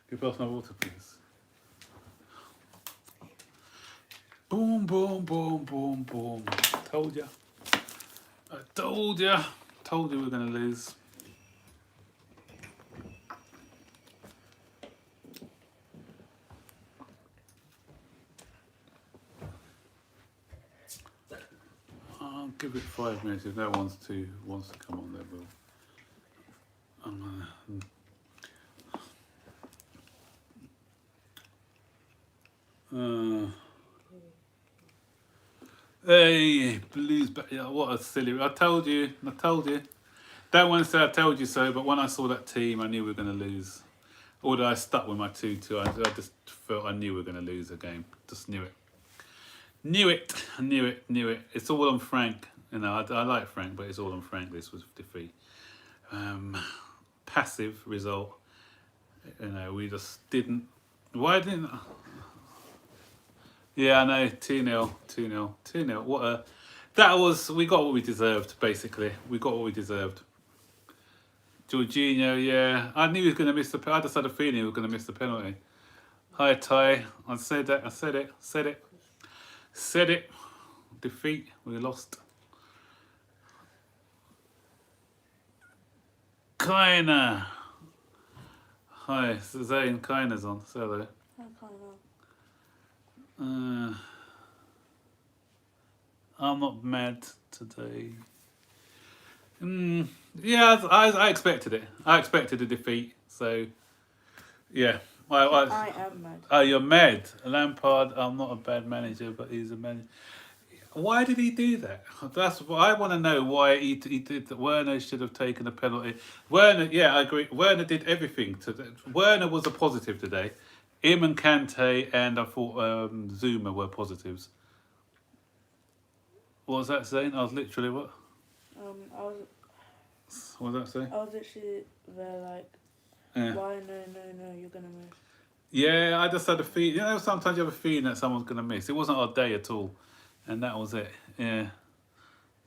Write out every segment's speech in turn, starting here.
Can you pass my water, please? Boom, boom, boom, boom, boom. Told ya. I told ya. Told you we're going to lose. I'll give it 5 minutes. If no one wants to come on there, we'll... Hey, Blues back. Yeah, what a silly... I told you. Don't want to say I told you so, but when I saw that team, I knew we were going to lose. Although I stuck with my 2-2, I just felt I knew we were going to lose the game. Just knew it. Knew it. It's all on Frank. You know, I like Frank, but it's all on Frank. This was defeat. Passive result. You know, we just didn't... Why didn't... Yeah, I know. 2-0. What a... That was... We got what we deserved, basically. We got what we deserved. Jorginho, yeah. I knew he was going to miss the... I just had a feeling he was going to miss the penalty. Hi, Ty. I said it. Defeat. We lost. Kaina. Hi, Zane. Kaina's on. Say hello. Hi, Kaina. I'm not mad today. Yeah, I expected it. I expected a defeat. So, yeah. I am mad. Oh, you're mad. Lampard, I'm not a bad manager, but he's a manager. Why did he do that? That's what I want to know. Why he did that. Werner should have taken a penalty. Werner, yeah, I agree. Werner did everything. Werner was a positive today. Him and Kante and I thought Zuma were positives. What was that saying? I was literally what? What was that saying? I was literally there like, why no, you're gonna miss. Yeah, I just had a feeling. You know, sometimes you have a feeling that someone's gonna miss. It wasn't our day at all, and that was it. Yeah.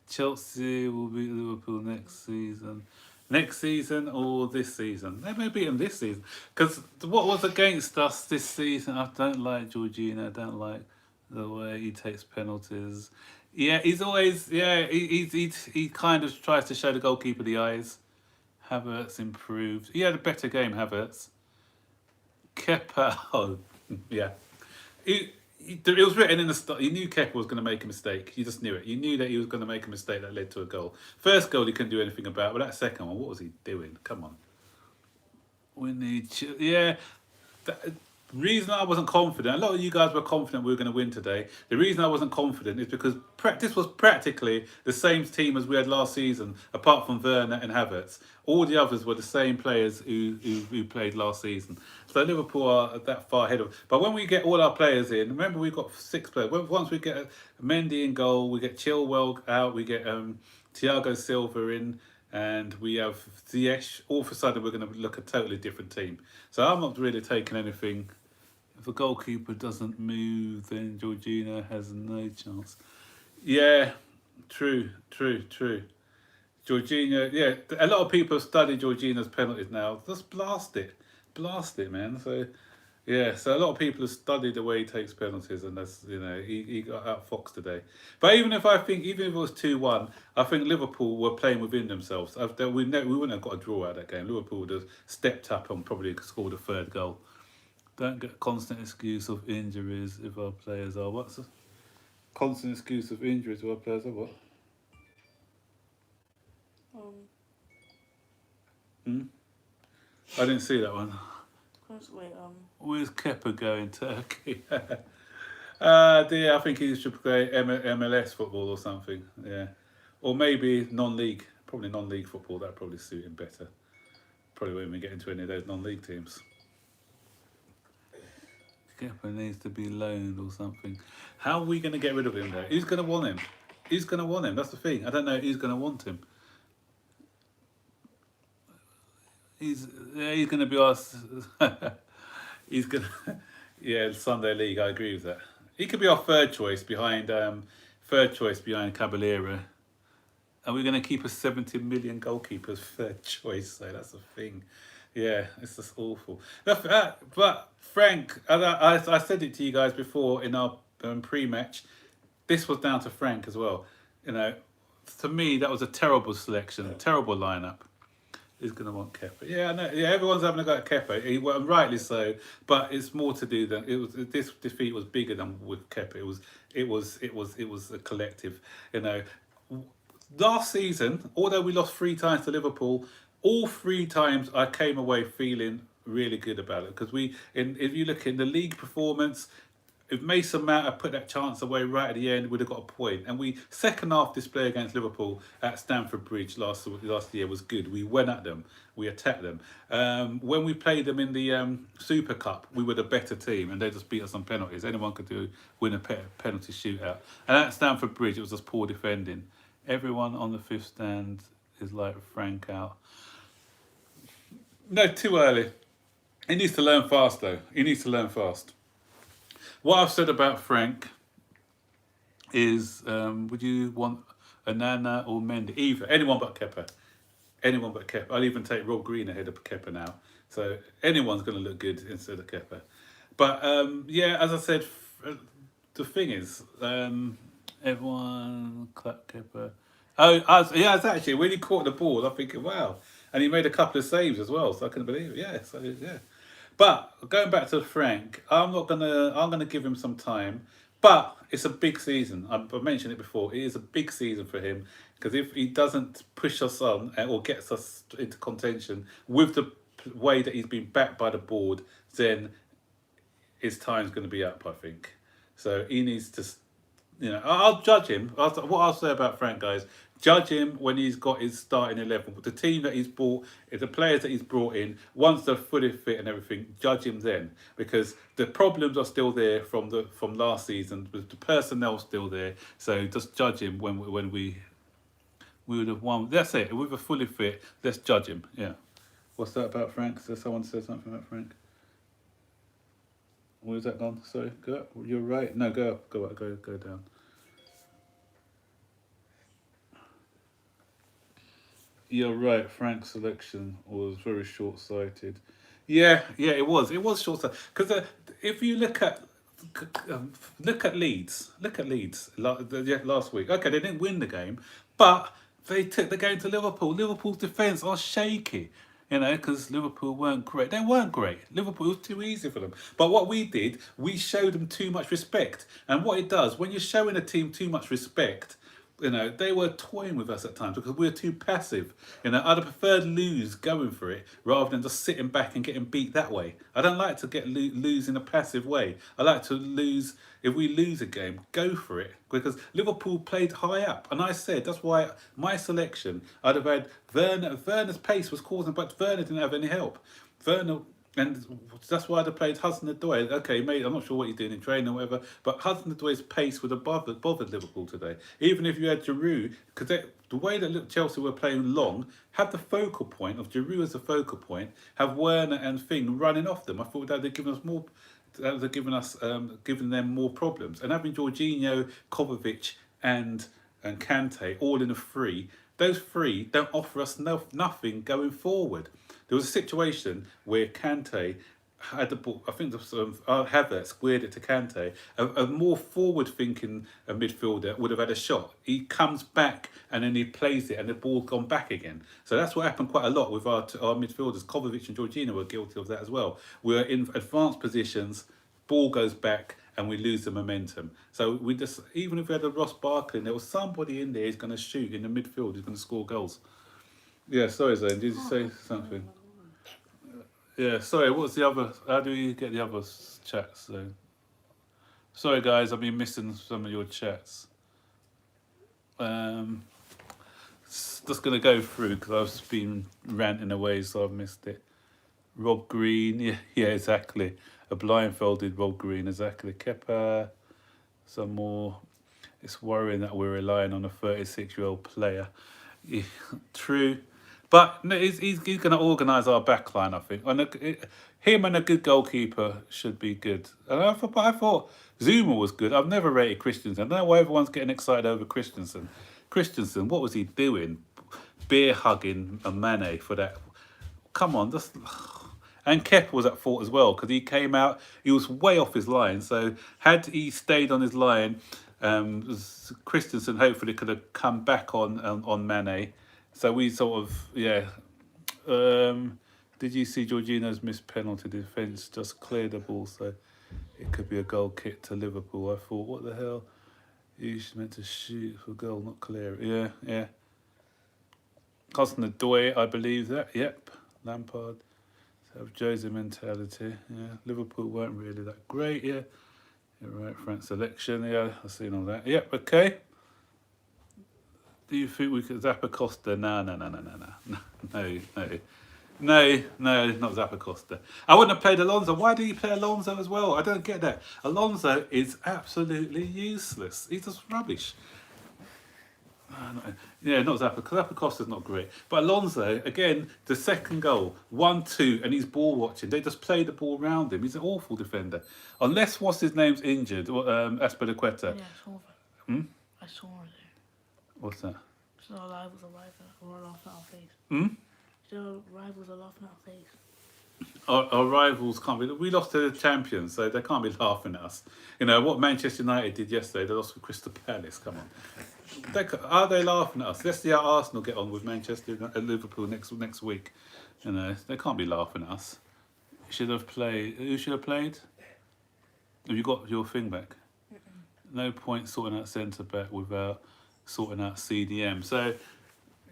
Chelsea will beat Liverpool next season. Next season or this season? They may beat them this season. Because what was against us this season? I don't like Jorginho. I don't like the way he takes penalties. Yeah, he's always... Yeah, he kind of tries to show the goalkeeper the eyes. Havertz improved. He had a better game, Havertz. Kepa... Oh, yeah. It was written in the start. You knew Kepa was going to make a mistake. You just knew it. You knew that he was going to make a mistake that led to a goal. First goal he couldn't do anything about, but that second one, what was he doing? Come on. We need... Yeah. The reason I wasn't confident, a lot of you guys were confident we were going to win today. The reason I wasn't confident is because this was practically the same team as we had last season, apart from Werner and Havertz. All the others were the same players who played last season. So Liverpool are that far ahead of... But when we get all our players in, remember we've got 6 players. Once we get Mendy in goal, we get Chilwell out, we get Thiago Silva in, and we have Ziyech. All of a sudden we're going to look a totally different team. So I'm not really taking anything... If a goalkeeper doesn't move, then Jorginho has no chance. Yeah, true. Jorginho, yeah, a lot of people have studied Jorginho's penalties now. Just blast it, man. So, yeah, so a lot of people have studied the way he takes penalties, and that's, you know, he got outfoxed today. But even if it was 2-1, I think Liverpool were playing within themselves. We wouldn't have got a draw out of that game. Liverpool would have stepped up and probably scored a 3rd goal. Don't get constant excuse of injuries if our players are... What's a constant excuse of injuries if our players are what? I didn't see that one. Wait, Where's Kepa going? Turkey? Dear, I think he should play MLS football or something. Yeah. Or maybe non-league. Probably non-league football. That'd probably suit him better. Probably won't even get into any of those non-league teams. Kepa needs to be loaned or something. How are we going to get rid of him though? Who's going to want him? Who's going to want him? That's the thing. I don't know who's going to want him. He's going to be asked. He's going to... Yeah, Sunday League, I agree with that. He could be our third choice behind Caballero. Are we going to keep a 70 million goalkeeper's third choice? So that's the thing. Yeah, it's just awful. But Frank, I said it to you guys before in our pre-match. This was down to Frank as well. You know, to me that was a terrible selection, a terrible lineup. Who's going to want Kepa? Yeah, I know. Yeah, everyone's having a go at Kepa, well, rightly so. But it's more to do than it was. This defeat was bigger than with Kepa. It was a collective. You know, last season, although we lost 3 times to Liverpool, all 3 times I came away feeling really good about it because if you look in the league performance, if Mason Mount had put that chance away right at the end, we'd have got a point. And we second half display against Liverpool at Stamford Bridge last year was good. We went at them, we attacked them. When we played them in the Super Cup, we were the better team, and they just beat us on penalties. Anyone could win a penalty shootout. And at Stamford Bridge, it was just poor defending. Everyone on the fifth stand is like Frank out. No, too early. He needs to learn fast, though. He needs to learn fast. What I've said about Frank is, would you want Onana or Mendy? Either. Anyone but Kepa. Anyone but Kepa. I'll even take Rob Green ahead of Kepa now. So anyone's going to look good instead of Kepa. But yeah, as I said, the thing is, everyone clap Kepa. Yeah, it's actually when he caught the ball, I'm thinking, wow, and he made a couple of saves as well, so I couldn't believe it. Yeah, so yeah. But going back to Frank, I'm gonna give him some time. But it's a big season. I've mentioned it before. It is a big season for him because if he doesn't push us on or gets us into contention with the way that he's been backed by the board, then his time's going to be up, I think. So he needs to, I'll judge him. What I'll say about Frank, guys, judge him when he's got his starting 11. The team that he's brought, the players that he's brought in, once they're fully fit and everything, judge him then. Because the problems are still there from last season, with the personnel still there. So just judge him when we would have won. That's it. If we were fully fit, let's judge him. Yeah. What's that about Frank? So someone said something about Frank? Where's that gone? Sorry, go up. You're right. No, go up. Go down. You're right. Frank's selection was very short-sighted. Yeah, it was. It was short-sighted because if you look at Leeds, last week. Okay, they didn't win the game, but they took the game to Liverpool. Liverpool's defence are shaky. Because Liverpool weren't great. They weren't great. Liverpool was too easy for them. But what we did, we showed them too much respect. And what it does, when you're showing a team too much respect, they were toying with us at times because we were too passive. I'd have preferred lose going for it rather than just sitting back and getting beat that way. I don't like to lose in a passive way. I like to lose. If we lose a game, go for it. Because Liverpool played high up. And I said, that's why my selection, I'd have had Werner. Werner's pace was causing, but Werner didn't have any help. Werner, and that's why I'd have played Hudson-Odoi. Okay, mate, I'm not sure what you're doing in training or whatever, but Hudson-Odoi's pace would have bothered Liverpool today. Even if you had Giroud, because the way that Chelsea were playing long, have the focal point of Giroud as a focal point, have Werner and Thing running off them. I thought that they'd given us more. That would have given them more problems. And having Jorginho, Kovacic, and Kante all in a free, those three don't offer us nothing going forward. There was a situation where Kante had the ball. I think Havertz squared it to Kante. A more forward-thinking midfielder would have had a shot. He comes back and then he plays it, and the ball's gone back again. So that's what happened quite a lot with our midfielders. Kovacic and Jorginho were guilty of that as well. We're in advanced positions, ball goes back, and we lose the momentum. So we just, even if we had a Ross Barkley, there was somebody in there who's going to shoot in the midfield, who's going to score goals. Yeah, sorry, Zane. Did you say something? Yeah, sorry, what's the other... How do you get the other chats, though? Sorry, guys, I've been missing some of your chats. Just going to go through, because I've been ranting away, so I've missed it. Rob Green, yeah, exactly. A blindfolded Rob Green, exactly. Kepa, some more. It's worrying that we're relying on a 36-year-old player. Yeah, true. But no, he's going to organise our backline, I think. And him and a good goalkeeper should be good. And I thought Zuma was good. I've never rated Christensen. I don't know why everyone's getting excited over Christensen, what was he doing? Beer hugging a Mane for that. come on, just. And Kepa was at fault as well because he came out. He was way off his line. So had he stayed on his line, Christensen hopefully could have come back on Mane. So we sort of did you see Jorginho's missed penalty defence just cleared the ball, so it could be a goal kick to Liverpool. I thought, what the hell? He's meant to shoot for goal, not clear it. Yeah. Hudson-Odoi, I believe that. Yep. Lampard. Have Jose mentality. Yeah. Liverpool weren't really that great. Yeah. You're right. France selection. Yeah. I've seen all that. Yep. Okay. Do you think we could Zappa Costa? No, not Zappa Costa. I wouldn't have played Alonso. Why do you play Alonso as well? I don't get that. Alonso is absolutely useless. He's just rubbish. Yeah, not Zappa. Zappa Costa's not great. But Alonso, again, the second goal, 1-2, and he's ball watching. They just play the ball around him. He's an awful defender. Unless what's his name's injured, Aspilicueta. Yeah, I saw that. I saw it. What's that? So our rivals are laughing at our face. So rivals are laughing at our face. Our rivals can't be. We lost to the champions, so they can't be laughing at us. You know what Manchester United did yesterday? They lost to Crystal Palace. Come on, are they laughing at us? Let's see how Arsenal get on with Manchester and Liverpool next week. You know they can't be laughing at us. Should have played. Who should have played? Have you got your thing back? No point sorting out centre back without sorting out CDM. So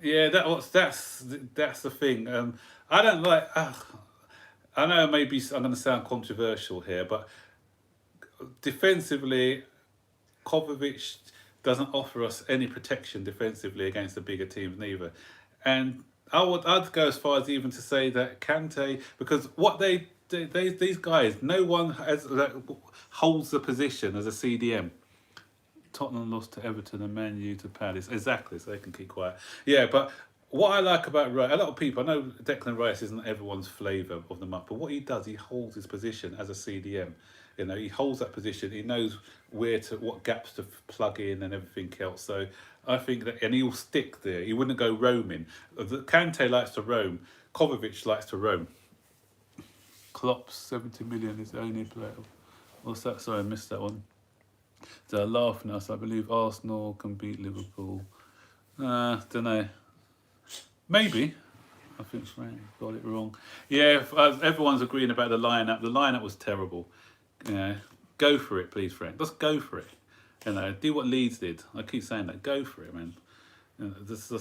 yeah, that's the thing. I don't like. I know maybe I'm going to sound controversial here, but defensively, Kovacic doesn't offer us any protection defensively against the bigger teams neither. And I'd go as far as even to say that Kante, because what these guys, no one holds the position as a CDM. Tottenham lost to Everton and Man U to Palace. Exactly, so they can keep quiet. Yeah, but what I like about Rice, a lot of people, I know Declan Rice isn't everyone's flavour of the month, but what he does, he holds his position as a CDM. You know, he holds that position. He knows what gaps to plug in and everything else. So I think that, and he'll stick there. He wouldn't go roaming. Kante likes to roam. Kovacic likes to roam. Klopp, 70 million is the only player. What's that? Sorry, I missed that one. They're laughing at us. I believe Arsenal can beat Liverpool. Don't know. Maybe. I think Frank got it wrong. Yeah, everyone's agreeing about the lineup. The lineup was terrible. Go for it, please, Frank. Just go for it. You know, do what Leeds did. I keep saying that. Go for it, man. You know, this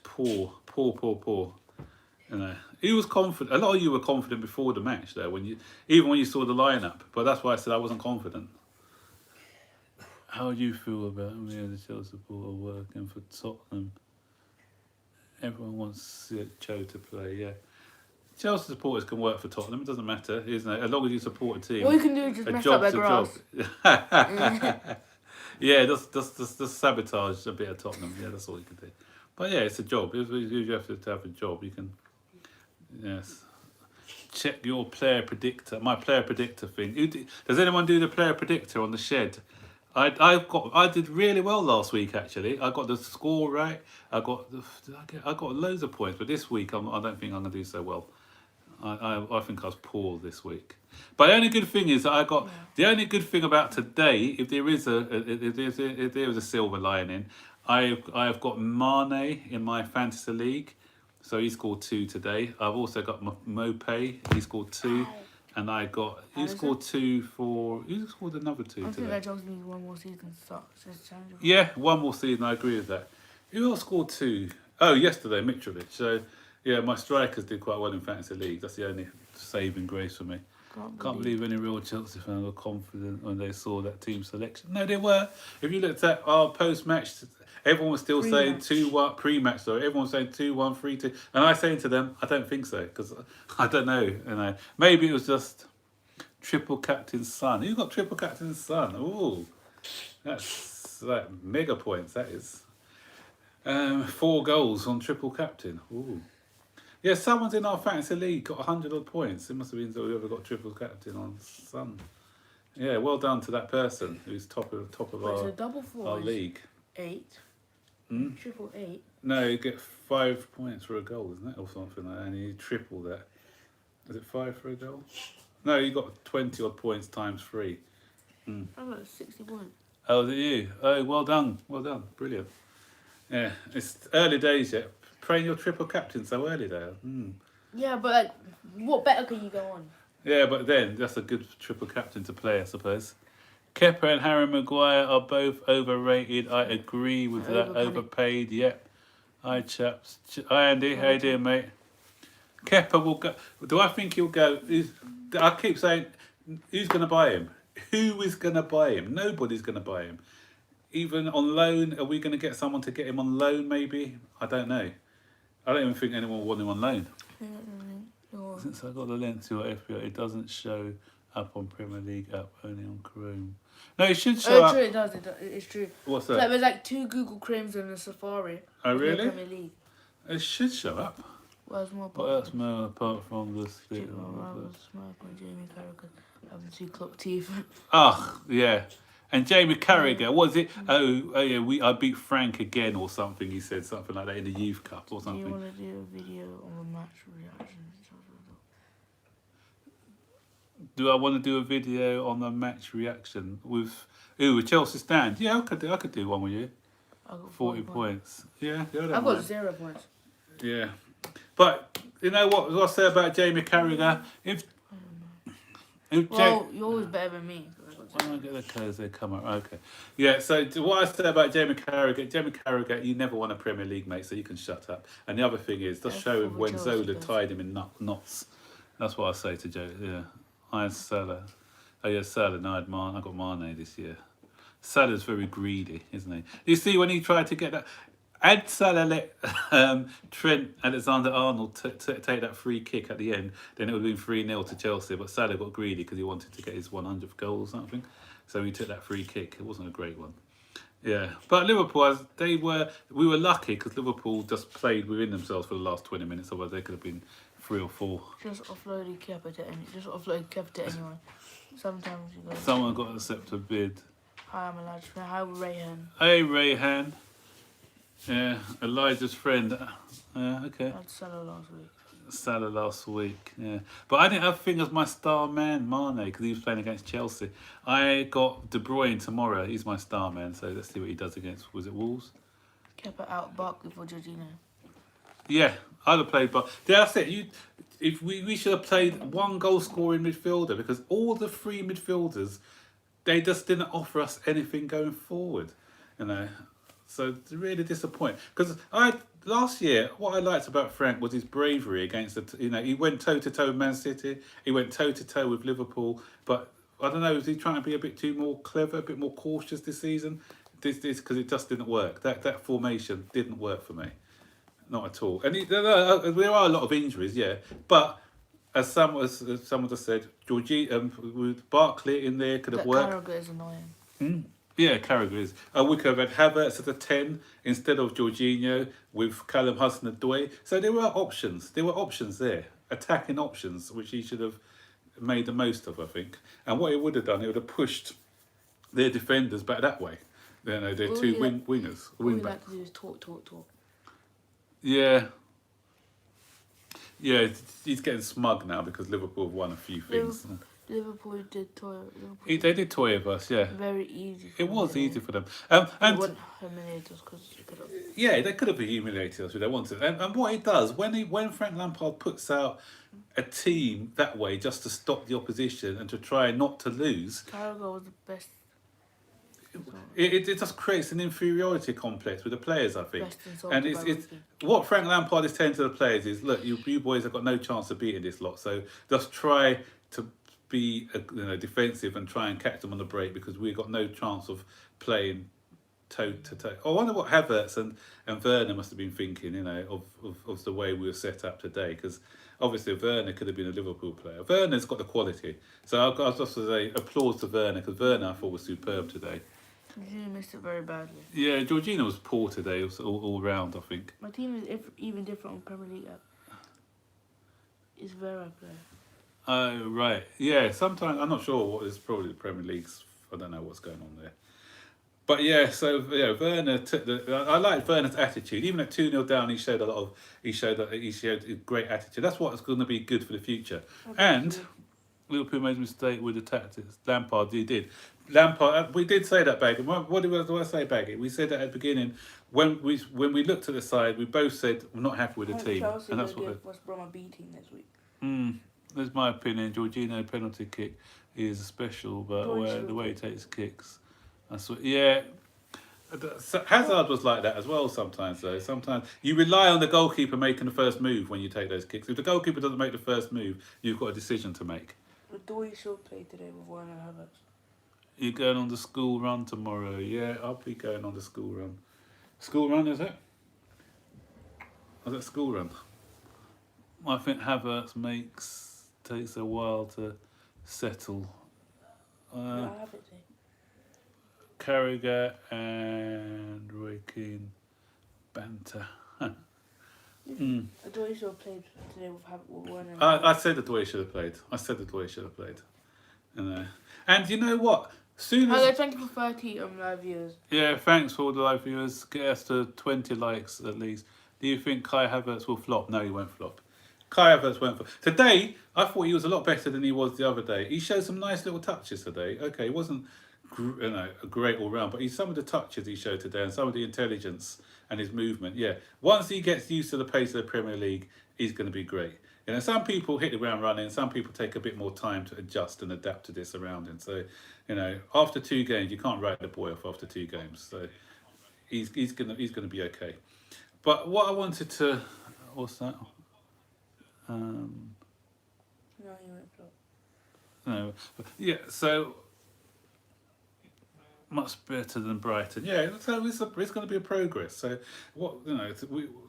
poor. You know, he was confident. A lot of you were confident before the match, though. Even when you saw the lineup, but that's why I said I wasn't confident. How do you feel about me as a Chelsea supporter working for Tottenham? Everyone wants Cho to play. Yeah, Chelsea supporters can work for Tottenham. It doesn't matter, isn't it? As long as you support a team. All you can do is just mess up their grass. Yeah, just sabotage a bit of Tottenham. Yeah, that's all you can do. But yeah, it's a job. If you have to have a job, you can. Yes. Check your player predictor. My player predictor thing. Does anyone do the player predictor on the shed? I did really well last week actually. I got the score right. I got loads of points, but this week I don't think I'm gonna do so well. I think I was poor this week. But the only good thing is that the only good thing about today, if there is a silver lining, I've got Mane in my fantasy league. So he scored 2 today. I've also got Mopé. He scored 2. And I got... Who scored 2 for... Who scored another 2 today? I think that just means one more season sucks. Yeah, one more season. I agree with that. Who else scored 2? Oh, yesterday, Mitrovic. So, yeah, my strikers did quite well in fantasy league. That's the only saving grace for me. Can't believe any real Chelsea fans were confident when they saw that team selection. No, they were. If you looked at our post-match... Everyone was still saying 2-1 pre-match. So everyone was saying 2-1, 3-2, and I saying to them, I don't think so because I don't know. You know, maybe it was just triple captain's son. Who got triple captain's son? Ooh, that's like mega points. That is 4 goals on triple captain. Ooh, yeah. Someone's in our fantasy league got 100 odd points. It must have been whoever got triple captain on son. Yeah, well done to that person who's top of our league. 8. Triple 8. No, you get 5 points for a goal, isn't it, or something like that? And you triple that. Is it 5 for a goal? No, you got 20 odd points times 3. I got 60 points. Oh, is it you? Oh, well done, brilliant. Yeah, it's early days yet. Praying your triple captain so early there. Yeah, but like, what better can you go on? Yeah, but then that's a good triple captain to play, I suppose. Kepa and Harry Maguire are both overrated. I agree with that. Overpaid, yep. Hi, chaps. Hi, Andy. How you doing, mate? Kepa will go. Do I think he'll go? I keep saying, who's going to buy him? Who is going to buy him? Nobody's going to buy him. Even on loan, are we going to get someone to get him on loan, maybe? I don't know. I don't even think anyone will want him on loan. Since I got the link to your FBO, it doesn't show up on Premier League app, only on Chrome. No, it should show up. True, it does. It's true. What's So that? there's like 2 Google Chromes and a Safari. Oh, in the really? Premier League. It should show up. Where's more What else more apart from this? Jamie Carragher having 2 clock teeth. Oh, yeah. And Jamie Carragher, was it? Oh yeah. I beat Frank again or something. He said something like that in the Youth Cup or something. Do you want to do a video on the match reaction? Do I want to do a video on the match reaction with Chelsea stand? Yeah, I could do one with you. I got 40 points. Yeah, I don't I've mind. got 0 points. Yeah, but you know what I say about Jamie Carragher? If Well, you're always better than me. Why don't I get the colours? They come up. Okay. Yeah, so what I said about Jamie Carragher, you never won a Premier League, mate, so you can shut up. And the other thing is, just show him when Zola tied him in knots. That's what I say to Joe. Yeah. I had Salah. Oh, yeah, Salah. No, I got Mane this year. Salah's very greedy, isn't he? You see, when he tried to get that... Had Salah let Trent Alexander-Arnold take that free kick at the end, then it would have been 3-0 to Chelsea. But Salah got greedy because he wanted to get his 100th goal or something. So he took that free kick. It wasn't a great one. Yeah. But Liverpool, we were lucky because Liverpool just played within themselves for the last 20 minutes. Otherwise, they could have been 3 or 4. Just offload Kepa to anyone. Sometimes you go... Someone got to accept a bid. Hi, I'm Elijah. Hi, Rayhan. Hey, Rayhan. Yeah, Elijah's friend. Okay. I had Salah last week, yeah. But I didn't have thing as my star man, Mane, because he was playing against Chelsea. I got De Bruyne tomorrow. He's my star man, so let's see what he does against, was it Wolves? Kepa out Barkley for Jorginho. Yeah, I'd have played, but that's it. If we should have played one goal scoring midfielder, because all the 3 midfielders, they just didn't offer us anything going forward, you know. So it's really disappointing because last year what I liked about Frank was his bravery against he went toe to toe with Man City, he went toe to toe with Liverpool, but I don't know, is he trying to be a bit too more clever, a bit more cautious this season? This because it just didn't work. That formation didn't work for me, not at all. And there are a lot of injuries, yeah, but as someone just said, with Barkley in there could have worked. Carragher is annoying. Yeah, Carragher is. We could have had Havertz at a 10 instead of Jorginho with Callum Hudson-Odoi. So there were options. There were options there, attacking options, which he should have made the most of, I think. And what he would have done, he would have pushed their defenders back that way. You know, their two wingers. All we like to do is talk. Yeah. Yeah, he's getting smug now because Liverpool have won a few things. Liverpool did toy. They did toy with us, yeah. Very easy. It was easy for them. And they wouldn't humiliate us because they could have. Yeah, they could have humiliated us if they wanted. And what he does when Frank Lampard puts out a team that way just to stop the opposition and to try not to lose, Carragher was the best. It just creates an inferiority complex with the players, I think. And it's what Frank Lampard is telling to the players is, look, you boys have got no chance of beating this lot, so just try to be defensive and try and catch them on the break because we've got no chance of playing toe to toe. I wonder what Havertz and Werner must have been thinking, of the way we were set up today, because obviously Werner could have been a Liverpool player. Werner's got the quality, so I was just to say applause to Werner because Werner I thought was superb today. Jorginho missed it very badly. Yeah, Jorginho was poor today, it was all round, I think. My team is even different on Premier League app. It's Vera player. Oh, right. Yeah, sometimes, I'm not sure what is probably the Premier League's, I don't know what's going on there. But yeah, so yeah, Werner took the. I like Werner's attitude. Even at 2-0 down, he showed a lot of. He showed a great attitude. That's what's going to be good for the future. And Liverpool made a mistake with the tactics. Lampard, he did. Lampard, we did say that, Baggy. What did I say, Baggy? We said that at the beginning when we looked at the side. We both said we're not happy with the team, Chelsea and that's will what. give West Brom a beating this week. That's my opinion. Jorginho penalty kick is special, but the way he takes kicks, that's what. Yeah. Hazard was like that as well sometimes though. Sometimes you rely on the goalkeeper making the first move when you take those kicks. If the goalkeeper doesn't make the first move, you've got a decision to make. Do we still play today with Werner Havertz? You're going on the school run tomorrow. Yeah, I'll be going on the school run. School run, is it? Is it school run? I think Havertz takes a while to settle. Carragher and Roy Keane banter. Do we still play today with Werner? I said the way should have played. And you know what? Soon as Hello, thank you for 30 live viewers. yeah, thanks for all the live viewers. Get us to 20 likes at least. Do you think Kai Havertz will flop? No, he won't flop. Kai Havertz won't flop. Today, I thought he was a lot better than he was the other day. He showed some nice little touches today. Okay, he wasn't a great all round, but some of the touches he showed today and some of the intelligence and his movement. Yeah, once he gets used to the pace of the Premier League, he's going to be great. You know, some people hit the ground running, some people take a bit more time to adjust and adapt to their surroundings. So, you know, after 2 games, you can't write the boy off after 2 games. So, he's gonna be okay. But what I wanted to, what's that? No, he won't flop. No, yeah. So much better than Brighton. Yeah, so it's going to be a progress. So what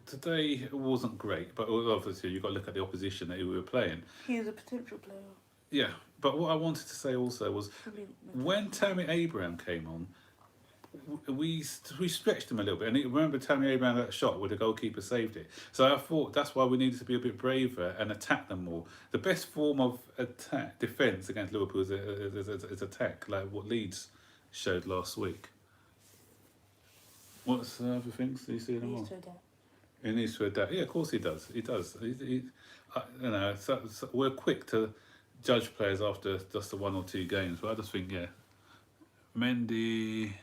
today wasn't great, but obviously you've got to look at the opposition that we were playing. He is a potential player. Yeah, but what I wanted to say also was when Tammy Abraham came on, we stretched him a little bit, and remember Tammy Abraham that shot where the goalkeeper saved it. So I thought that's why we needed to be a bit braver and attack them more. The best form of defence against Liverpool is attack, like what Leeds showed last week. What's the other things? Do you see them all? He needs to adapt. Yeah, of course he does. He does. So we're quick to judge players after just the 1 or 2 games, but I just think, yeah, Mendy.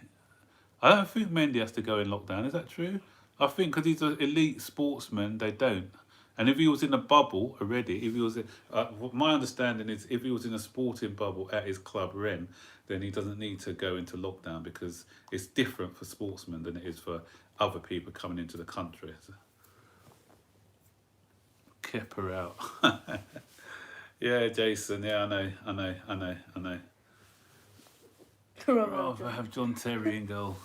I don't think Mendy has to go in lockdown. Is that true? I think because he's an elite sportsman, they don't. And if he was in a bubble already, if he was, my understanding is, if he was in a sporting bubble at his club Rennes, then he doesn't need to go into lockdown because it's different for sportsmen than it is for other people coming into the country. So, Kepa out. Yeah, Jason. Yeah, I know. I'd rather have John Terry in goal.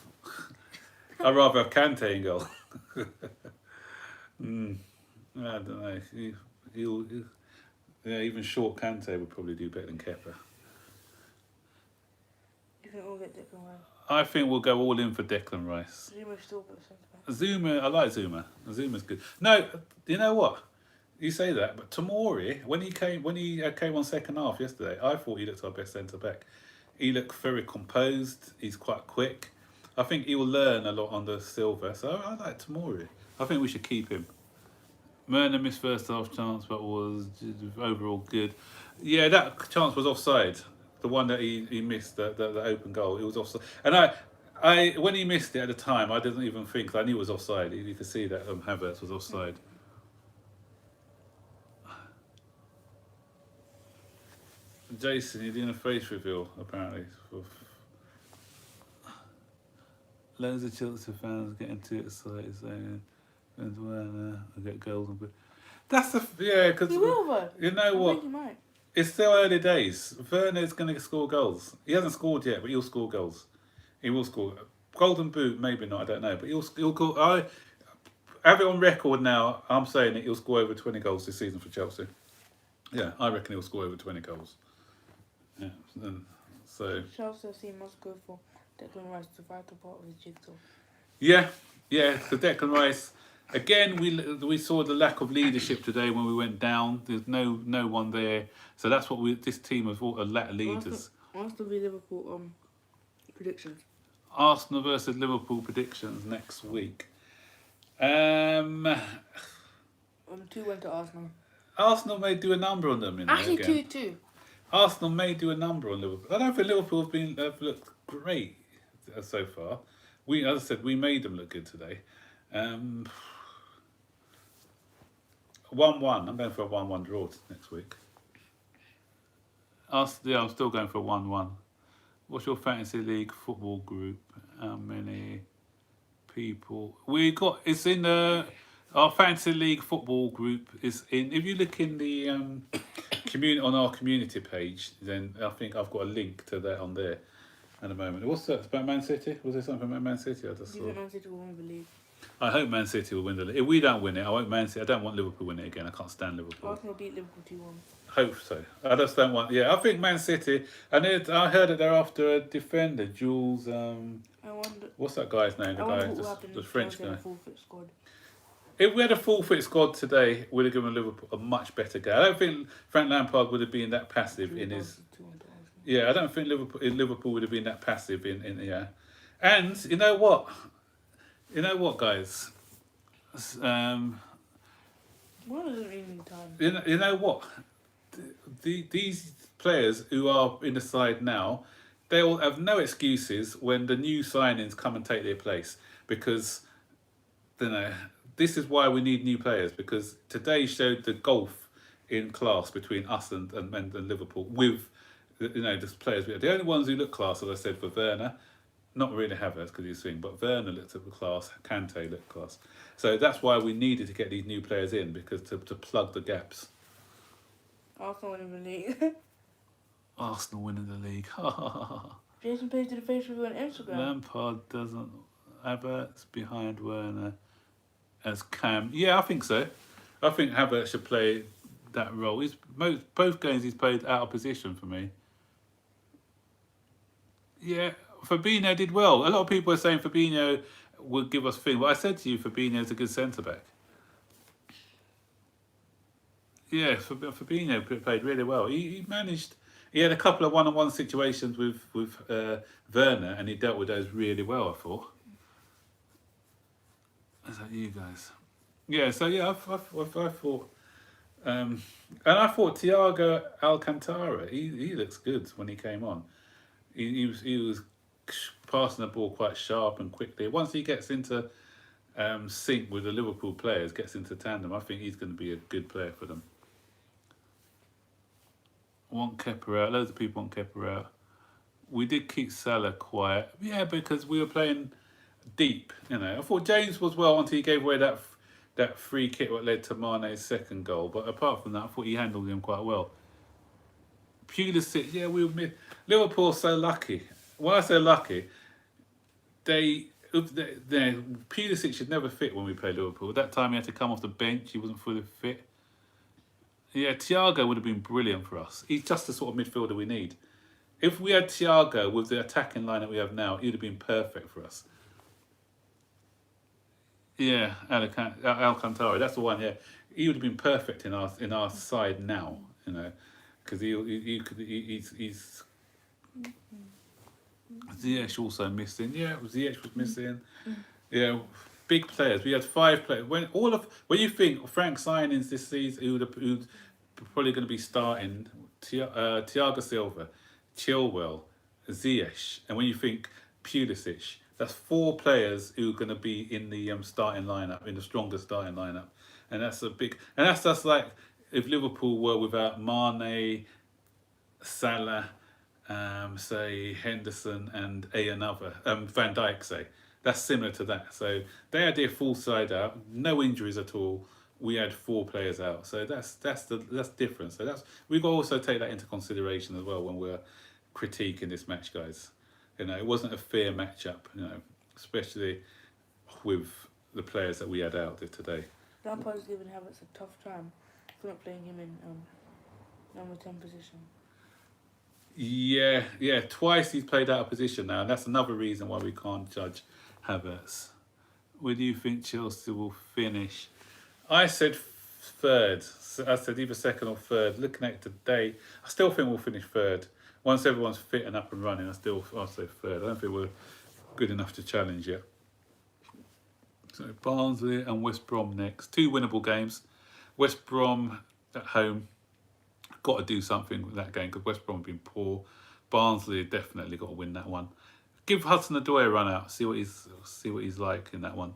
I'd rather have Kante in goal. I don't know. He'll even short Kante would probably do better than Kepa. You think we'll get Declan Rice? I think we'll go all in for Declan Rice. Zuma still put centre back. Zuma, I like Zuma. Zuma's good. No, you know what? You say that, but Tomori, when he came on second half yesterday, I thought he looked our best centre back. He looked very composed. He's quite quick. I think he will learn a lot under Silva. So I like Tomori. I think we should keep him. Murner missed first half chance, but was overall good. Yeah, that chance was offside. The one that he missed, the open goal, it was offside. And I when he missed it at the time, I didn't even think. I knew it was offside. You could see that Havertz was offside. Jason, you're doing a face reveal, apparently. Loads of Chelsea fans getting too excited saying, I get golden. But that's because He will, though. you know what? It's still early days. Werner's going to score goals. He hasn't scored yet, but he'll score goals. He will score. Golden boot, maybe not. I don't know, but he'll go. I have it on record now. I'm saying that he'll score over 20 goals this season for Chelsea. Yeah, I reckon he'll score over 20 goals. Yeah, so Chelsea must go for Declan Rice, the vital part of the jigsaw. Yeah, so Declan Rice. Again, we saw the lack of leadership today when we went down. There's no one there, so that's what this team has a lack of leaders. What's the Liverpool predictions? Arsenal versus Liverpool predictions next week. 2-1 to Arsenal. Arsenal may do a number on them, Actually, again. 2-2. Arsenal may do a number on Liverpool. I don't think Liverpool have looked great so far. As I said, we made them look good today. 1-1. I'm going for a 1-1 draw next week. I'm still going for a 1-1. What's your fantasy league football group? How many people we got? It's in our fantasy league football group. Is in. If you look in the community on our community page, then I think I've got a link to that on there. At the moment, what's that about Man City? Was there something about Man City? I just saw. Man City will win the league. I hope Man City will win the league. If we don't win it, I won't Man City. I don't want Liverpool to win it again. I can't stand Liverpool. Arsenal beat Liverpool 2-1. Hope so. I just don't want. Yeah, I think Man City. And I heard that they're after a defender, Jules. I wonder. What's that guy's name? I wonder what will happen the if French Chelsea guy. had a full-fit squad. If we had a full fit squad today, we'd have given Liverpool a much better game. I don't think Frank Lampard would have been that passive in his. 2-1 to Arsenal. Yeah, I don't think Liverpool would have been that passive in yeah. And you know what? Guys. One doesn't really need time. You know what? These players who are in the side now, they will have no excuses when the new signings come and take their place, because this is why we need new players, because today showed the gulf in class between us and Liverpool with the players. The only ones who look class, as I said, for Werner, not really Havertz because he's swing, but Werner looked at the class, Kante looked class. So that's why we needed to get these new players in, because to plug the gaps. Arsenal winning the league. Arsenal winning the league. Jason Page did a face review on Instagram. Lampard doesn't. Havertz behind Werner as Cam. Yeah, I think so. I think Havertz should play that role. Both games he's played out of position for me. Yeah, Fabinho did well. A lot of people are saying Fabinho would give us thing, but I said to you, Fabinho's a good centre back. Yeah, Fabinho played really well. He managed. He had a couple of one-on-one situations with Werner, and he dealt with those really well, I thought. Is that you guys? Yeah. So yeah, I thought, and I thought Thiago Alcantara. He looks good when he came on. He was passing the ball quite sharp and quickly. Once he gets into sync with the Liverpool players, gets into tandem, I think he's going to be a good player for them. Want Kepa out. Loads of people want Kepa out. We did keep Salah quiet. Yeah, because we were playing deep. I thought James was well until he gave away that free kick that led to Mane's second goal. But apart from that, I thought he handled him quite well. Pulisic, yeah, Liverpool are so lucky. When I say lucky, Pulisic should never fit when we play Liverpool. That time he had to come off the bench. He wasn't fully fit. Yeah, Thiago would have been brilliant for us. He's just the sort of midfielder we need. If we had Thiago with the attacking line that we have now, he would have been perfect for us. Yeah, Alcantara, that's the one. Yeah, he would have been perfect in our side now. Because he's Ziyech also missing. Yeah, Ziyech was missing. Yeah, big players. We had 5 players. When you think Frank signings this season, who'd probably going to be starting Thiago Silva, Chilwell, Ziyech, and when you think Pulisic, that's 4 players who are going to be in the starting lineup, in the strongest starting lineup, and that's just like if Liverpool were without Mane, Salah, say Henderson and another Van Dijk, say. That's similar to that. So they had their full side out, no injuries at all. We had 4 players out, so that's different. So we've got to also take that into consideration as well when we're critiquing this match, guys. It wasn't a fair matchup, especially with the players that we had out there today. Lampard's giving Havertz a tough time for not playing him in number 10 position. Yeah, twice he's played out of position now, and that's another reason why we can't judge Havertz. Where do you think Chelsea will finish? I said 3rd. I said either 2nd or 3rd. Looking at today, I still think we'll finish 3rd. Once everyone's fit and up and running, I'll say 3rd. I don't think good enough to challenge yet. So Barnsley and West Brom next. 2 winnable games. West Brom at home. Got to do something with that game because West Brom have been poor. Barnsley definitely got to win that one. Give Hudson-Odoi a run out. See what he's like in that one.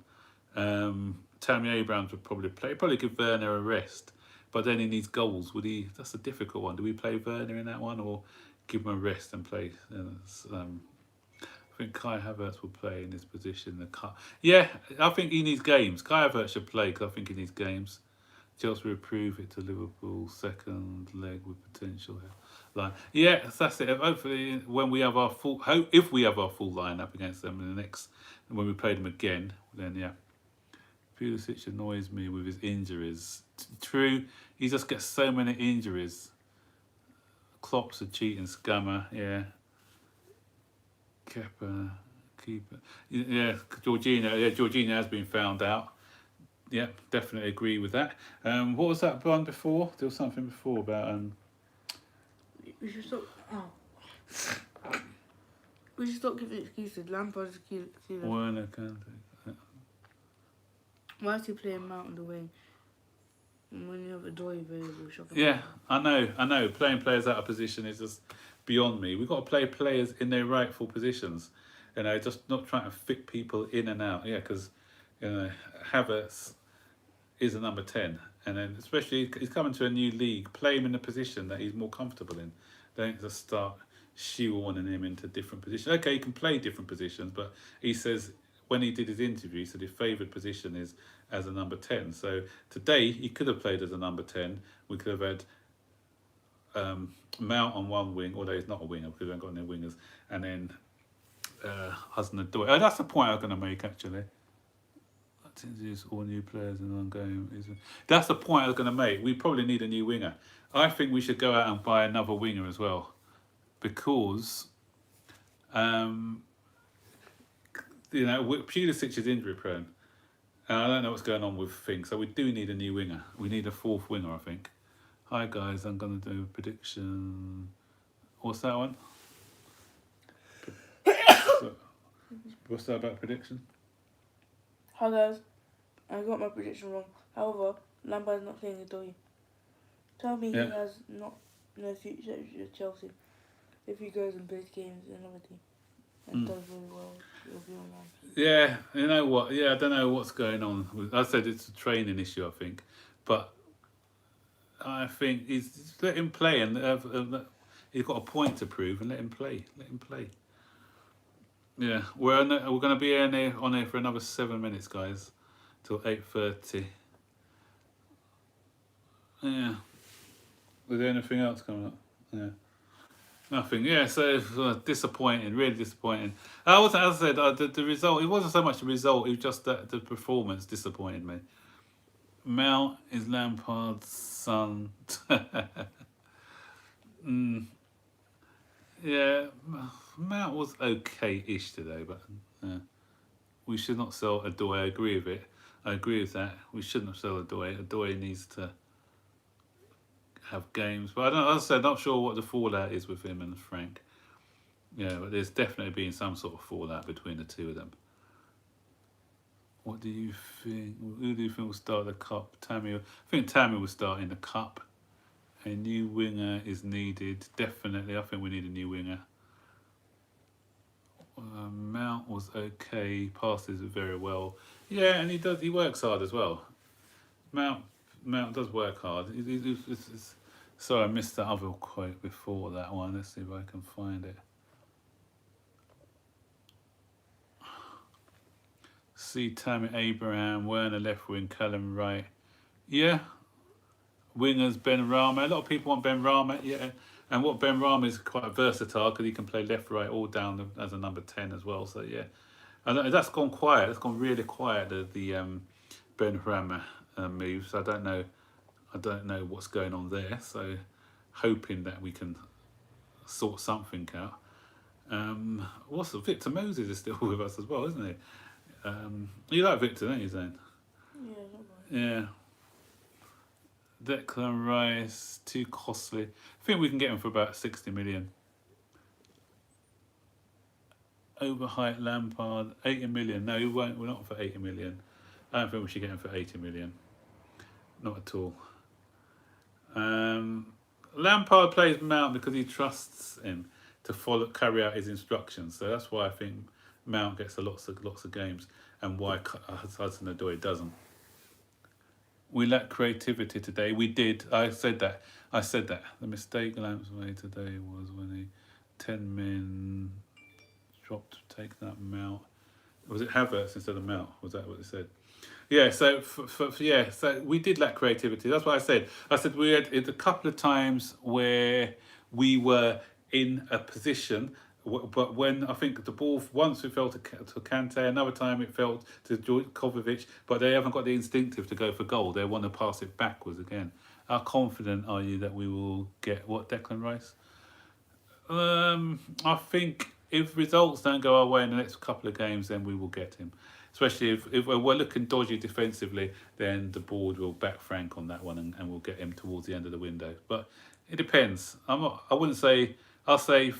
Tammy Abrams would probably play. Probably give Werner a rest, but then he needs goals. Would he? That's a difficult one. Do we play Werner in that one or give him a rest and play? I think Kai Havertz will play in his position. Yeah, I think he needs games. Kai Havertz should play because I think he needs games. Chelsea will prove it to Liverpool second leg with potential. Line. Yeah, that's it. Hopefully, when we have our full, if we have our full lineup against them in the next, when we play them again, then yeah. Pulisic annoys me with his injuries. True, he just gets so many injuries. Klopp's a cheating scammer. Yeah. Kepa, keeper. Yeah, Jorginho. Yeah, Jorginho has been found out. Yeah, definitely agree with that. What was that one before? There was something before about We should stop. Oh. We should stop giving excuses. Lampard's excuses. Werner Kante. Why is he playing Mount on the wing? When you have a Odoi available, Yeah, I know. Playing players out of position is just beyond me. We've got to play players in their rightful positions. Just not trying to fit people in and out. Yeah, because Havertz is a number 10, and then especially he's coming to a new league. Play him in a position that he's more comfortable in. Don't just start shoehorning him into different positions. Okay, he can play different positions, but he says when he did his interview, he said his favoured position is as a number 10. So today he could have played as a number 10. We could have had Mount on one wing, although he's not a winger because we haven't got any wingers, and then Hudson-Odoi. Oh, that's the point I was going to make actually. Use all new players in one game. That's the point I was going to make. We probably need a new winger. I think we should go out and buy another winger as well, because Pulisic is injury prone. And I don't know what's going on with things, so we do need a new winger. We need a 4th winger, I think. Hi guys, I'm going to do a prediction. What's that one? What's that about prediction? Hi guys, I got my prediction wrong. However, Lampard is not playing Odoi. Tell me he has no future at Chelsea. If he goes and plays games in another team and does really well, it'll be online. Yeah, you know what? Yeah, I don't know what's going on. I said it's a training issue, I think, but I think he's let him play, and he's got a point to prove, and let him play. Let him play. Yeah, we're going to be on here for another 7 minutes, guys, till 8:30. Yeah. Was there anything else coming up? Yeah. Nothing. Yeah. So disappointing, really disappointing. As I said, the result. It wasn't so much the result. It was just that the performance disappointed me. Mount is Lampard's son. Yeah. Mount was okay-ish today, but we should not sell Odoi. I agree with it. I agree with that. We shouldn't sell Odoi. Odoi needs to have games, but as I said, not sure what the fallout is with him and Frank. Yeah, but there's definitely been some sort of fallout between the two of them. What do you think? Who do you think will start the cup? Tammy. I think Tammy will start in the cup. A new winger is needed. Definitely, I think we need a new winger. Mount was okay. Passes very well. Yeah, and he works hard as well. Mount does work hard. Sorry, I missed that other quote before that one. Let's see if I can find it. See Tammy Abraham, Werner left wing, Callum right. Yeah. Wingers Ben Rama. A lot of people want Ben Rama. Yeah. And what Ben Rama is quite versatile because he can play left, right, all down as a number 10 as well. So yeah, and that's gone quiet. It's gone really quiet. The Ben Rama moves. I don't know what's going on there. So hoping that we can sort something out. Victor Moses is still with us as well, isn't he? You like Victor, don't you, Zane? Yeah. Declan Rice, too costly. I think we can get him for about 60 million. overhyped Lampard, 80 million. No, we won't. We're not for 80 million. I don't think we should get him for 80 million. Not at all. Lampard plays Mount because he trusts him to carry out his instructions. So that's why I think Mount gets lots of games, and why Hudson-Odoi doesn't. We lack creativity today. We did. I said that. The mistake Lamps made today was when he 10 men dropped, taking up Mount. Was it Havertz instead of Mount? Was that what they said? Yeah, so so we did lack creativity. That's what I said. I said we had it a couple of times where we were in a position, but when I think the ball once it fell to Kante, another time it fell to Kovacic, but they haven't got the instinctive to go for goal. They want to pass it backwards again. How confident are you that we will get Declan Rice? I think if results don't go our way in the next couple of games, then we will get him. Especially if we're looking dodgy defensively, then the board will back Frank on that one, and we'll get him towards the end of the window. But it depends. I wouldn't say. I'll say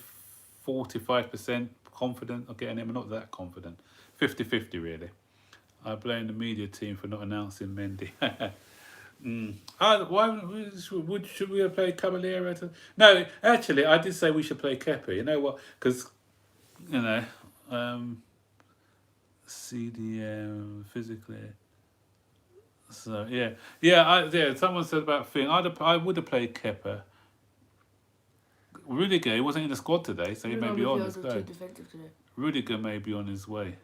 45% confident of getting him. I'm not that confident. 50-50 really. I blame the media team for not announcing Mendy. Why should we have played Caballero? No, actually, I did say we should play Kepa. You know what? Because CDM physically. So yeah. Someone said about Finn. I would have played Kepa. Rudiger, he wasn't in the squad today, so he may be on his way. Rudiger may be on his way.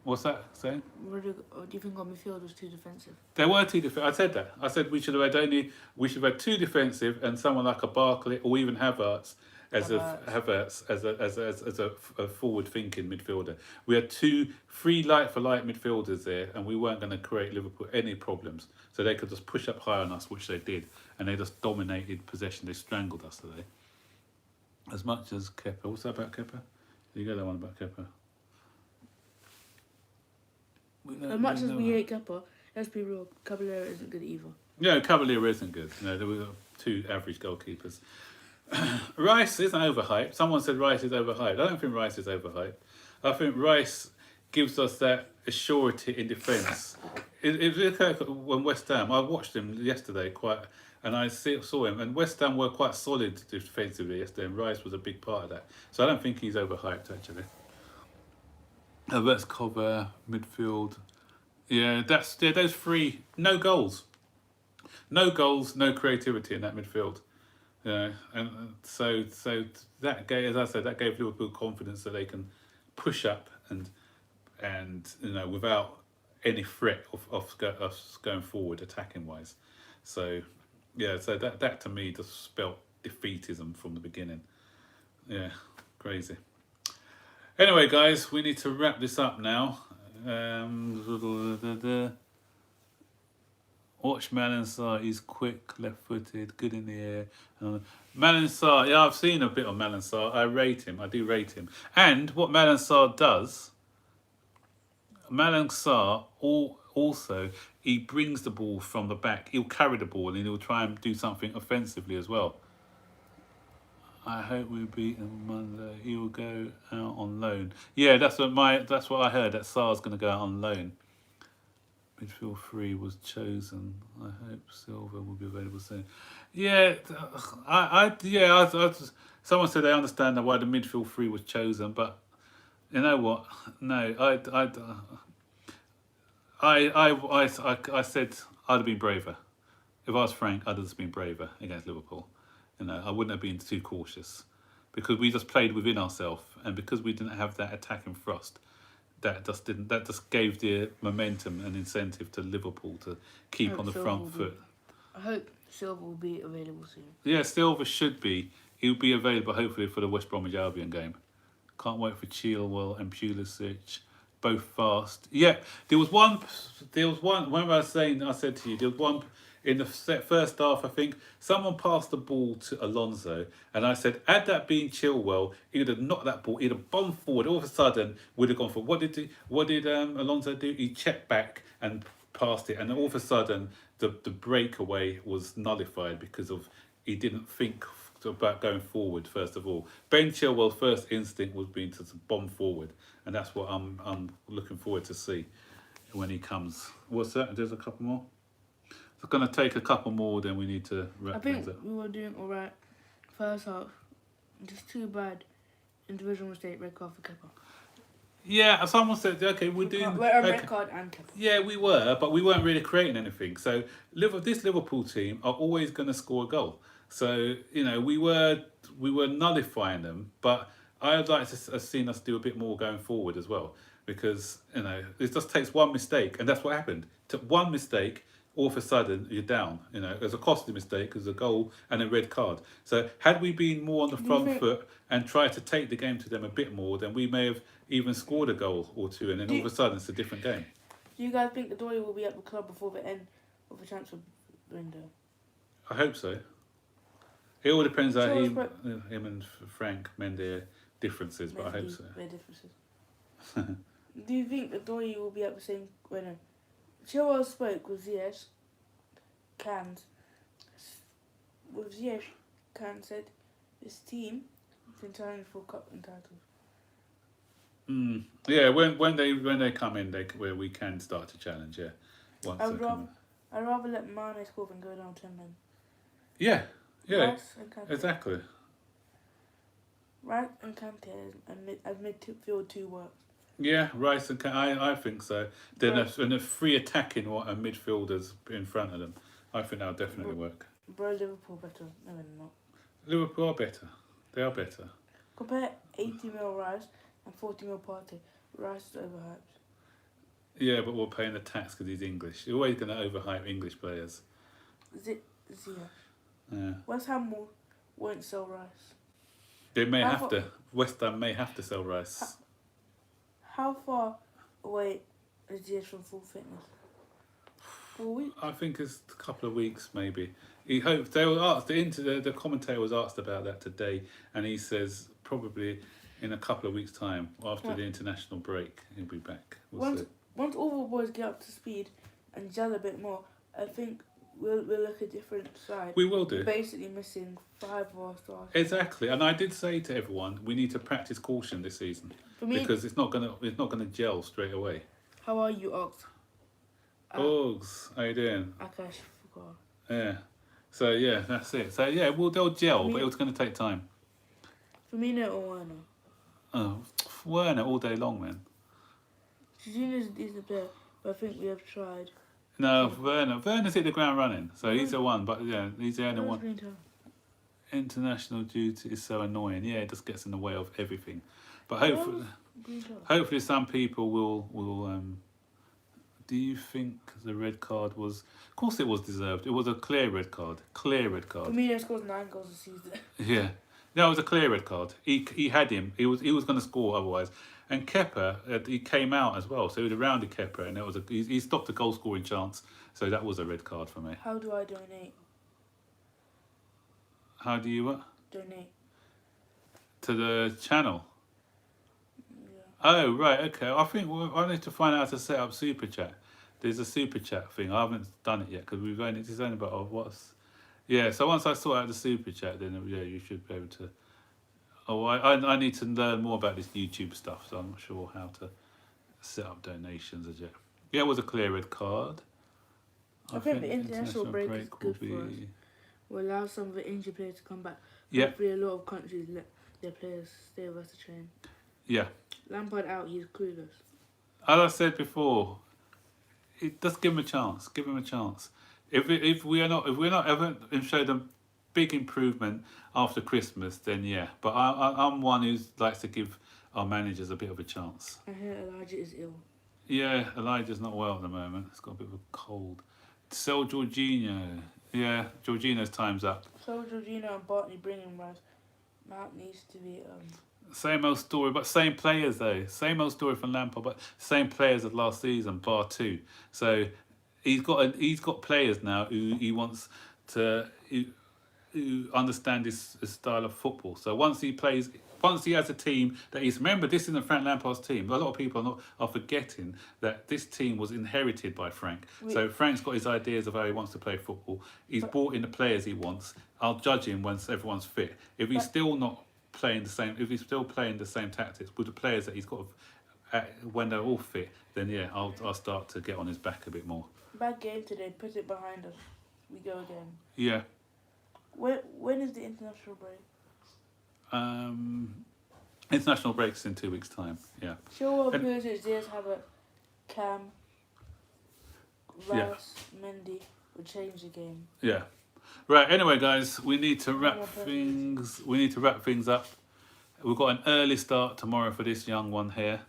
What's that saying? Rudiger, do you think our midfield was too defensive? There were two defensive. I said that. I said we should have had two defensive and someone like a Barkley or even Havertz as a forward thinking midfielder. We had three light for light midfielders there, and we weren't going to create Liverpool any problems. So they could just push up high on us, which they did, and they just dominated possession. They strangled us today. As much as Kepa. What's that about Kepa? You got that one about Kepa? As much as we hate Kepa, let's be real, Caballero isn't good either. Yeah, Caballero isn't good. There were two average goalkeepers. Rice isn't overhyped. Someone said Rice is overhyped. I don't think Rice is overhyped. I think Rice gives us that assurity in defence. When West Ham, I watched him yesterday and I saw him, and West Ham were quite solid defensively yesterday, and Rice was a big part of that. So I don't think he's overhyped actually. Let's cover midfield. Yeah, those three. No goals, no creativity in that midfield. Yeah, and so that gave, as I said, that gave Liverpool confidence that they can push up and without any threat of us going forward attacking wise. So yeah, so that to me just spelt defeatism from the beginning. Yeah, crazy. Anyway, guys, we need to wrap this up now. Watch Malang Sarr. He's quick, left-footed, good in the air. Malang Sarr. Yeah, I've seen a bit of Malang Sarr. I rate him. I do rate him. And what Malang Sarr does, Malang Sarr also he brings the ball from the back. He'll carry the ball and he'll try and do something offensively as well. I hope we beat him Monday. He will go out on loan. Yeah, that's what I heard. That Sarr's going to go out on loan. Midfield 3 was chosen. I hope Silva will be available soon. Yeah, someone said they understand why the midfield 3 was chosen, but you know what? No, I said I'd have been braver. If I was Frank, I'd have just been braver against Liverpool. I wouldn't have been too cautious because we just played within ourselves, and because we didn't have that attacking thrust, that just gave the momentum and incentive to Liverpool to keep on the front foot. I hope Silva will be available soon. Yeah, Silva should be. He'll be available hopefully for the West Bromwich Albion game. Can't wait for Chilwell and Pulisic, both fast. Yeah, there was one. When I said to you, there was one. In the first half, I think someone passed the ball to Alonso, and I said, had that been Chilwell, he would have knocked that ball, he'd have bombed forward. All of a sudden, would have gone for what did Alonso do? He checked back and passed it, and all of a sudden, the breakaway was nullified because of he didn't think about going forward. First of all, Ben Chilwell's first instinct was being to bomb forward, and that's what I'm looking forward to see when he comes. What's that? There's a couple more. It's going to take a couple more, then we need to I wrap think things up. we were doing alright first half. Just too bad. Individual mistake, red card for Kepa. Yeah, someone said, okay, we're doing... Red card and Kepa. Yeah, we were, but we weren't really creating anything. So this Liverpool team are always going to score a goal. So, you know, we were nullifying them, but I'd like to have seen us do a bit more going forward as well. Because, you know, it just takes one mistake, and that's what happened. Took one mistake, all of a sudden you're down. You know, there's a costly mistake, there's a goal and a red card. So had we been more on the front foot and tried to take the game to them a bit more, then we may have even scored a goal or two, and then all of a sudden it's a different game. Do you guys think the Dory will be at the club before the end of the transfer window? I hope so. It all depends on him and Frank mend their differences, but I hope so. Their differences. Do you think the Dory will be at the same window? Chilwell spoke with Ziyech. Can said this team is challenging for cup and titles. Yeah, when they come in, where we can start to challenge. Yeah, I'd rather let Mane score than go down 10 men. Yeah, Rice exactly. Rice and Kante as midfield 2 works. Yeah, Rice and I think so. Then a free attacking midfielders in front of them. I think that'll definitely work. Bro, Liverpool better. No, they're not. Liverpool are better. They are better. Compare 80 mil Rice and 40 mil Partey. Rice is overhyped. Yeah, but we're paying the tax because he's English. You're always going to overhype English players. Zia. Yeah. West Ham won't sell Rice. They may have to. West Ham may have to sell Rice. How far away is Ziyech from full fitness? 4 weeks? I think it's a couple of weeks, maybe. He hopes they were asked. The commentator was asked about that today, and he says probably in a couple of weeks' time, after the international break, he'll be back. Once all the boys get up to speed and gel a bit more, I think we'll look a different side. We will do. We're basically missing 5 of our stars. Exactly, and I did say to everyone, we need to practice caution this season because it's not gonna gel straight away. How are you, Ox? Ogs, how you doing? Akash, forgot. Yeah. So yeah, that's it. So yeah, they'll gel, but it's going to take time. Firmino or Werner? Oh, Werner all day long, man. Jorginho's a decent player, but I think we have tried. No, Werner's hit the ground running, so he's the one. But yeah, he's the only one. International duty is so annoying. Yeah, it just gets in the way of everything. But hopefully some people will. Do you think the red card was? Of course, it was deserved. It was a clear red card. Clear red card. Firmino scores 9 goals this season. Yeah, no, it was a clear red card. He had him. He was going to score otherwise. And Kepa, he came out as well, so he was around Kepa, and he stopped a goal scoring chance. So that was a red card for me. How do I donate? How do you what? Donate. To the channel. Yeah. Oh right, okay. I think I need to find out how to set up super chat. There's a super chat thing. I haven't done it yet because it's only about what's. Yeah, so once I sort out the super chat, then yeah, you should be able to. Oh, I need to learn more about this YouTube stuff, so I'm not sure how to set up donations as yet. Yeah, it was a clear red card. I think the international break is good for us. We'll allow some of the injured players to come back. Yeah. Hopefully a lot of countries let their players stay with us to train. Yeah. Lampard out, he's clueless. As I said before, just give him a chance. Give him a chance. If we haven't showed a big improvement after Christmas, then yeah. But I'm one who likes to give our managers a bit of a chance. I hear Elijah is ill. Yeah, Elijah's not well at the moment. He's got a bit of a cold. Sell Jorginho. Yeah, Jorginho's time's up. So Jorginho and Bartley bringing Rice. Mount needs to be Same old story, but same players though. Same old story from Lampard, but same players as last season, bar 2. So he's got players now who he wants to who understand his style of football. So once he plays once he has a team that he's, remember, this isn't Frank Lampard's team. A lot of people are forgetting that this team was inherited by Frank. So Frank's got his ideas of how he wants to play football. He's brought in the players he wants. I'll judge him once everyone's fit. If he's still not playing the same, if he's still playing the same tactics with the players that he's got when they're all fit, then yeah, I'll start to get on his back a bit more. Bad game today. Put it behind us. We go again. Yeah. When is the international break? International breaks in 2 weeks' time. Yeah. Sure, Pulisic, Diaz, Havertz, Cam, Rice, Mendy will change the game. Yeah. Right. Anyway, guys, we need to wrap things. We need to wrap things up. We've got an early start tomorrow for this young one here.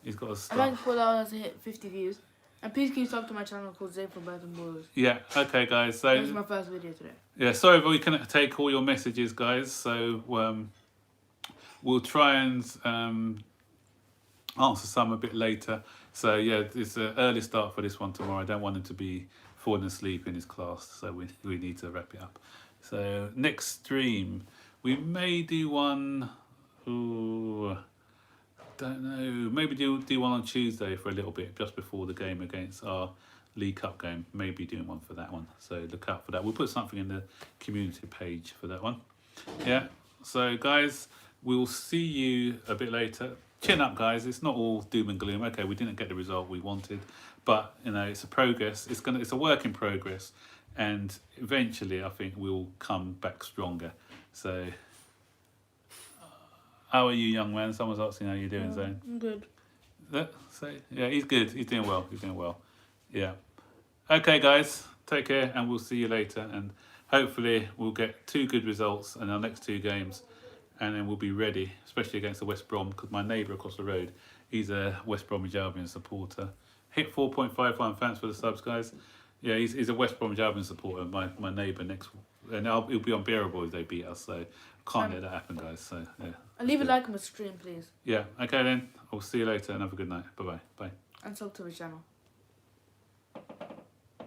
He's got to start. I'd like to put that on to hit 50 views. And please keep subscribing to my channel called Zane from Burton Boys. Yeah. Okay, guys. So this is my first video today. Yeah. Sorry, but we couldn't take all your messages, guys. So we'll try and answer some a bit later. So yeah, it's an early start for this one tomorrow. I don't want him to be falling asleep in his class, so we need to wrap it up. So next stream, we may do one. Ooh, don't know. Maybe do one on Tuesday for a little bit, just before the game against our League Cup game. Maybe doing one for that one. So look out for that. We'll put something in the community page for that one. Yeah. So guys, we'll see you a bit later. Chin up, guys. It's not all doom and gloom. Okay, we didn't get the result we wanted, but you know, it's a progress. It's a work in progress, and eventually, I think we'll come back stronger. So, how are you, young man? Someone's asking how you're doing, Zane. I'm good. Yeah, he's good. He's doing well. He's doing well. Yeah. Okay, guys. Take care, and we'll see you later. And hopefully, we'll get 2 good results in our next 2 games. And then we'll be ready, especially against the West Brom, because my neighbour across the road, he's a West Bromwich Albion supporter. Hit 4.51, thanks for the subs, guys. Yeah, he's a West Bromwich Albion supporter, my neighbour next, and it'll be unbearable if they beat us, so can't let that happen, guys. So yeah. And leave a like on the stream, please. Yeah, okay then. I'll see you later and have a good night. Bye-bye. Bye. And sub to the channel.